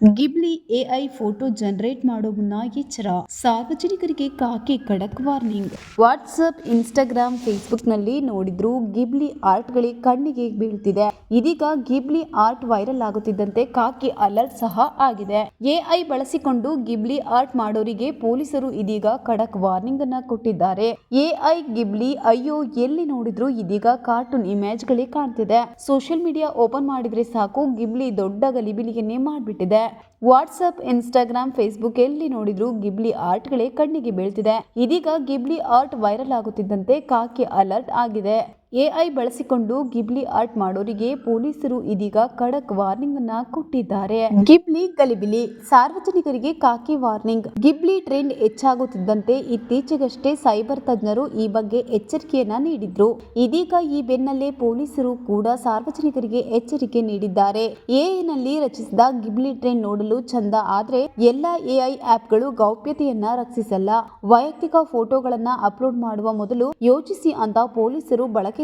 ಗಿಬ್ಲಿ AI photo generate ಮಾಡೋ ಮುನ್ನ ಎಚ್ಚರ. ಸಾರ್ವಜನಿಕರಿಗೆ ಖಾಕಿ ಖಡಕ್ ವಾರ್ನಿಂಗ್. ವಾಟ್ಸ್ಆಪ್, ಇನ್ಸ್ಟಾಗ್ರಾಮ್, ಫೇಸ್ಬುಕ್ನಲ್ಲಿ ನೋಡಿದ್ರು ಗಿಬ್ಲಿ ಆರ್ಟ್ಗಳೇ ಕಣ್ಣಿಗೆ ಬೀಳ್ತಿದೆ. ಇದೀಗ ಗಿಬ್ಲಿ ಆರ್ಟ್ ವೈರಲ್ ಆಗುತ್ತಿದ್ದಂತೆ ಖಾಕಿ ಅಲರ್ಟ್ ಸಹ ಆಗಿದೆ. ಎಐ ಬಳಸಿಕೊಂಡು ಗಿಬ್ಲಿ ಆರ್ಟ್ ಮಾಡೋರಿಗೆ ಪೊಲೀಸರು ಇದೀಗ ಖಡಕ್ ವಾರ್ನಿಂಗ್ ಅನ್ನ ಕೊಟ್ಟಿದ್ದಾರೆ. ಎಐ ಗಿಬ್ಲಿ, ಅಯ್ಯೋ ಎಲ್ಲಿ ನೋಡಿದ್ರು ಇದೀಗ ಕಾರ್ಟೂನ್ ಇಮೇಜ್ಗಳೇ ಕಾಣ್ತಿದೆ. ಸೋಷಿಯಲ್ ಮೀಡಿಯಾ ಓಪನ್ ಮಾಡಿದ್ರೆ ಸಾಕು ಗಿಬ್ಲಿ ದೊಡ್ಡ ಗಲಿಬಿಲಿಯನ್ನೇ ಮಾಡ್ಬಿಟ್ಟಿದೆ. ವಾಟ್ಸ್ಆಪ್, ಇನ್ಸ್ಟಾಗ್ರಾಮ್, ಫೇಸ್ಬುಕ್ ಎಲ್ಲಿ ನೋಡಿದ್ರು ಗಿಬ್ಲಿ ಆರ್ಟ್ಗಳೇ ಕಣ್ಣಿಗೆ ಬೀಳ್ತಿದೆ. ಇದೀಗ ಗಿಬ್ಲಿ ಆರ್ಟ್ ವೈರಲ್ ಆಗುತ್ತಿದ್ದಂತೆ ಖಾಕಿ ಅಲರ್ಟ್ ಆಗಿದೆ. ಎಐ ಬಳಸಿಕೊಂಡು ಗಿಬ್ಲಿ ಆರ್ಟ್ ಮಾಡೋರಿಗೆ ಪೊಲೀಸರು ಇದೀಗ ಖಡಕ್ ವಾರ್ನಿಂಗ್ ಅನ್ನ ಕೊಟ್ಟಿದ್ದಾರೆ. ಗಿಬ್ಲಿ ಗಲಿಬಿಲಿ, ಸಾರ್ವಜನಿಕರಿಗೆ ಖಾಕಿ ವಾರ್ನಿಂಗ್. ಗಿಬ್ಲಿ ಟ್ರೆಂಡ್ ಹೆಚ್ಚಾಗುತ್ತಿದ್ದಂತೆ ಇತ್ತೀಚೆಗಷ್ಟೇ ಸೈಬರ್ ತಜ್ಞರು ಈ ಬಗ್ಗೆ ಎಚ್ಚರಿಕೆಯನ್ನ ನೀಡಿದ್ರು. ಇದೀಗ ಈ ಬೆನ್ನಲ್ಲೇ ಪೊಲೀಸರು ಕೂಡ ಸಾರ್ವಜನಿಕರಿಗೆ ಎಚ್ಚರಿಕೆ ನೀಡಿದ್ದಾರೆ. ಎಐನಲ್ಲಿ ರಚಿಸಿದ ಗಿಬ್ಲಿ ಟ್ರೆಂಡ್ ನೋಡಲು ಚಂದ, ಆದ್ರೆ ಎಲ್ಲಾ ಎಐ ಆಪ್ಗಳು ಗೌಪ್ಯತೆಯನ್ನ ರಕ್ಷಿಸಲ್ಲ. ವೈಯಕ್ತಿಕ ಫೋಟೋಗಳನ್ನ ಅಪ್ಲೋಡ್ ಮಾಡುವ ಮೊದಲು ಯೋಚಿಸಿ ಅಂತ ಪೊಲೀಸರು ಬಳಕೆದಾರರಿಗೆ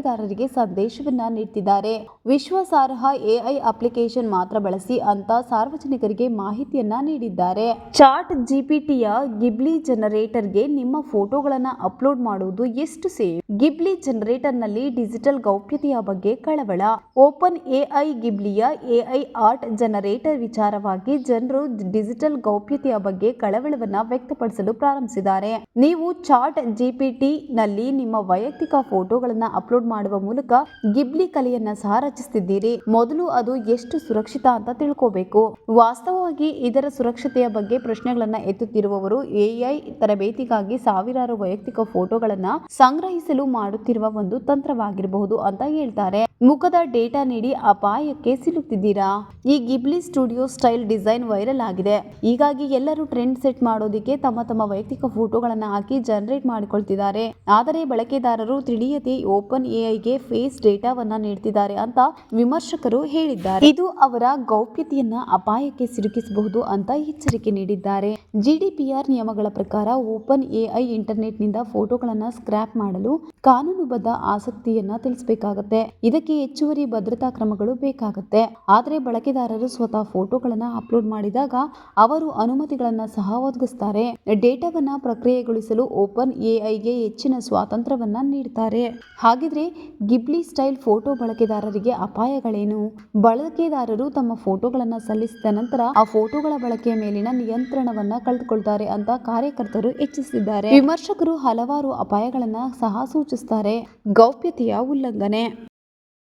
ಸಂದೇಶವನ್ನ ನೀಡ್ತಿದ್ದಾರೆ. ವಿಶ್ವಾಸಾರ್ಹ ಎಐ ಅಪ್ಲಿಕೇಶನ್ ಮಾತ್ರ ಬಳಸಿ ಅಂತ ಸಾರ್ವಜನಿಕರಿಗೆ ಮಾಹಿತಿಯನ್ನ ನೀಡಿದ್ದಾರೆ. ಚಾಟ್ ಜಿಪಿಟಿಯ ಗಿಬ್ಲಿ ಜನರೇಟರ್ಗೆ ನಿಮ್ಮ ಫೋಟೋಗಳನ್ನ ಅಪ್ಲೋಡ್ ಮಾಡುವುದು ಎಷ್ಟು ಸೇಫ್? ಗಿಬ್ಲಿ ಜನರೇಟರ್ನಲ್ಲಿ ಡಿಜಿಟಲ್ ಗೌಪ್ಯತೆಯ ಬಗ್ಗೆ ಕಳವಳ. ಓಪನ್ ಎಐ ಗಿಬ್ಲಿಯ ಎಐ ಆರ್ಟ್ ಜನರೇಟರ್ ವಿಚಾರವಾಗಿ ಜನರು ಡಿಜಿಟಲ್ ಗೌಪ್ಯತೆಯ ಬಗ್ಗೆ ಕಳವಳವನ್ನ ವ್ಯಕ್ತಪಡಿಸಲು ಪ್ರಾರಂಭಿಸಿದ್ದಾರೆ. ನೀವು ಚಾಟ್ ಜಿಪಿಟಿ ನಲ್ಲಿ ನಿಮ್ಮ ವೈಯಕ್ತಿಕ ಫೋಟೋಗಳನ್ನ ಅಪ್ಲೋಡ್ ಮಾಡುವ ಮೂಲಕ ಗಿಬ್ಲಿ ಕಲೆಯನ್ನ ಸಹ ರಚಿಸುತ್ತಿದ್ದೀರಿ. ಮೊದಲು ಅದು ಎಷ್ಟು ಸುರಕ್ಷಿತ ಅಂತ ತಿಳ್ಕೋಬೇಕು. ವಾಸ್ತವವಾಗಿ ಇದರ ಸುರಕ್ಷತೆಯ ಬಗ್ಗೆ ಪ್ರಶ್ನೆಗಳನ್ನ ಎತ್ತುತ್ತಿರುವವರು ಎಐ ತರಬೇತಿಗಾಗಿ ಸಾವಿರಾರು ವೈಯಕ್ತಿಕ ಫೋಟೋಗಳನ್ನ ಸಂಗ್ರಹಿಸಲು ಮಾಡುತ್ತಿರುವ ಒಂದು ತಂತ್ರವಾಗಿರಬಹುದು ಅಂತ ಹೇಳ್ತಾರೆ. ಮುಖದ ಡೇಟಾ ನೀಡಿ ಅಪಾಯಕ್ಕೆ ಸಿಲುಕ್ತಿದ್ದೀರಾ? ಈ ಗಿಬ್ಲಿ ಸ್ಟುಡಿಯೋ ಸ್ಟೈಲ್ ಡಿಸೈನ್ ವೈರಲ್ ಆಗಿದೆ. ಹೀಗಾಗಿ ಎಲ್ಲರೂ ಟ್ರೆಂಡ್ ಸೆಟ್ ಮಾಡೋದಿಕ್ಕೆ ತಮ್ಮ ತಮ್ಮ ವೈಯಕ್ತಿಕ ಫೋಟೋಗಳನ್ನ ಹಾಕಿ ಜನರೇಟ್ ಮಾಡಿಕೊಳ್ತಿದ್ದಾರೆ. ಆದರೆ ಬಳಕೆದಾರರು ತಿಳಿಯದೆ ಓಪನ್ ಎಐಗೆ ಫೇಸ್ ಡೇಟಾವನ್ನ ನೀಡ್ತಿದ್ದಾರೆ ಅಂತ ವಿಮರ್ಶಕರು ಹೇಳಿದ್ದಾರೆ. ಇದು ಅವರ ಗೌಪ್ಯತೆಯನ್ನ ಅಪಾಯಕ್ಕೆ ಸಿಲುಕಿಸಬಹುದು ಅಂತ ಎಚ್ಚರಿಕೆ ನೀಡಿದ್ದಾರೆ. ಜಿಡಿಪಿಆರ್ ನಿಯಮಗಳ ಪ್ರಕಾರ ಓಪನ್ ಎಐ ಇಂಟರ್ನೆಟ್ ನಿಂದ ಫೋಟೋಗಳನ್ನ ಸ್ಕ್ರಾಪ್ ಮಾಡಲು ಕಾನೂನುಬದ್ಧ ಆಸಕ್ತಿಯನ್ನ ತಿಳಿಸಬೇಕಾಗುತ್ತೆ. ಇದಕ್ಕೆ ಹೆಚ್ಚುವರಿ ಭದ್ರತಾ ಕ್ರಮಗಳು ಬೇಕಾಗುತ್ತೆ. ಆದರೆ ಬಳಕೆದಾರರು ಸ್ವತಃ ಫೋಟೋಗಳನ್ನ ಅಪ್ಲೋಡ್ ಮಾಡಿದಾಗ ಅವರು ಅನುಮತಿಗಳನ್ನ ಸಹ ಒದಗಿಸ್ತಾರೆ. ಡೇಟಾವನ್ನ ಪ್ರಕ್ರಿಯೆಗೊಳಿಸಲು ಓಪನ್ ಎಐಗೆ ಹೆಚ್ಚಿನ ಸ್ವಾತಂತ್ರ್ಯವನ್ನ ನೀಡ್ತಾರೆ. ಹಾಗಿದ್ರೆ ಗಿಬ್ಲಿ ಸ್ಟೈಲ್ ಫೋಟೋ ಬಳಕೆದಾರರಿಗೆ ಅಪಾಯಗಳೇನು? ಬಳಕೆದಾರರು ತಮ್ಮ ಫೋಟೋಗಳನ್ನ ಸಲ್ಲಿಸಿದ ನಂತರ ಆ ಫೋಟೋಗಳ ಬಳಕೆಯ ಮೇಲಿನ ನಿಯಂತ್ರಣವನ್ನ ಕಳೆದುಕೊಳ್ತಾರೆ ಅಂತ ಕಾರ್ಯಕರ್ತರು ಎಚ್ಚರಿಸಿದ್ದಾರೆ. ವಿಮರ್ಶಕರು ಹಲವಾರು ಅಪಾಯಗಳನ್ನ ಸಹ ಸೂಚಿಸುತ್ತಾರೆ. ಗೌಪ್ಯತೆಯ ಉಲ್ಲಂಘನೆ.